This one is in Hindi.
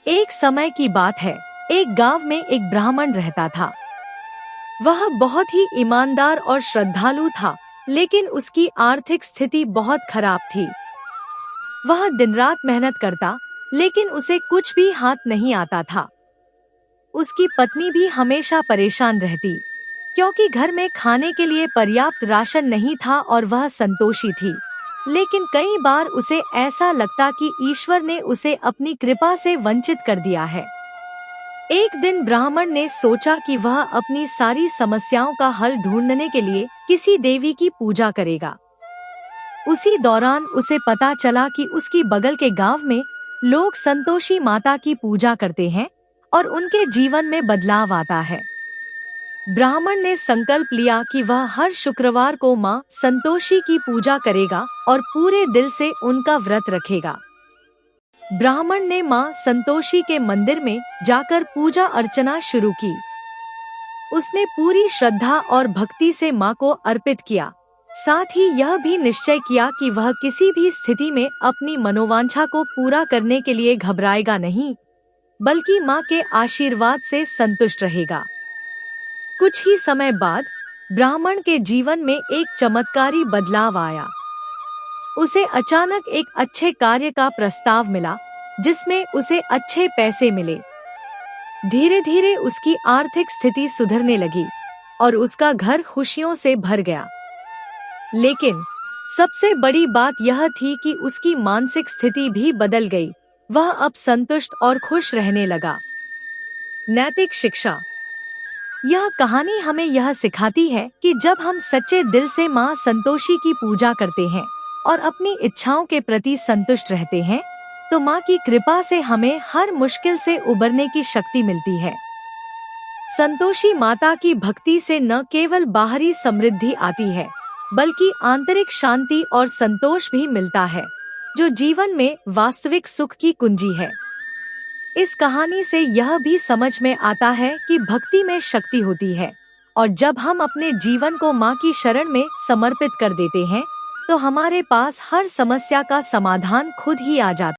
एक समय की बात है। एक गांव में एक ब्राह्मण रहता था। वह बहुत ही ईमानदार और श्रद्धालु था, लेकिन उसकी आर्थिक स्थिति बहुत खराब थी। वह दिन रात मेहनत करता, लेकिन उसे कुछ भी हाथ नहीं आता था। उसकी पत्नी भी हमेशा परेशान रहती, क्योंकि घर में खाने के लिए पर्याप्त राशन नहीं था और वह संतोषी थी। लेकिन कई बार उसे ऐसा लगता कि ईश्वर ने उसे अपनी कृपा से वंचित कर दिया है। एक दिन ब्राह्मण ने सोचा कि वह अपनी सारी समस्याओं का हल ढूंढने के लिए किसी देवी की पूजा करेगा। उसी दौरान उसे पता चला कि उसकी बगल के गांव में लोग संतोषी माता की पूजा करते हैं और उनके जीवन में बदलाव आता है। ब्राह्मण ने संकल्प लिया कि वह हर शुक्रवार को मां संतोषी की पूजा करेगा और पूरे दिल से उनका व्रत रखेगा। ब्राह्मण ने मां संतोषी के मंदिर में जाकर पूजा अर्चना शुरू की। उसने पूरी श्रद्धा और भक्ति से मां को अर्पित किया। साथ ही यह भी निश्चय किया कि वह किसी भी स्थिति में अपनी मनोवांछा को पूरा करने के लिए घबराएगा नहीं, बल्कि मां के आशीर्वाद से संतुष्ट रहेगा। कुछ ही समय बाद ब्राह्मण के जीवन में एक चमत्कारी बदलाव आया। उसे अचानक एक अच्छे कार्य का प्रस्ताव मिला, जिसमें उसे अच्छे पैसे मिले। धीरे धीरे उसकी आर्थिक स्थिति सुधरने लगी और उसका घर खुशियों से भर गया। लेकिन सबसे बड़ी बात यह थी कि उसकी मानसिक स्थिति भी बदल गई। वह अब संतुष्ट और खुश रहने लगा। नैतिक शिक्षा। यह कहानी हमें यह सिखाती है कि जब हम सच्चे दिल से मां संतोषी की पूजा करते हैं और अपनी इच्छाओं के प्रति संतुष्ट रहते हैं, तो मां की कृपा से हमें हर मुश्किल से उबरने की शक्ति मिलती है। संतोषी माता की भक्ति से न केवल बाहरी समृद्धि आती है, बल्कि आंतरिक शांति और संतोष भी मिलता है, जो जीवन में वास्तविक सुख की कुंजी है। इस कहानी से यह भी समझ में आता है कि भक्ति में शक्ति होती है, और जब हम अपने जीवन को मां की शरण में समर्पित कर देते हैं, तो हमारे पास हर समस्या का समाधान खुद ही आ जाता है।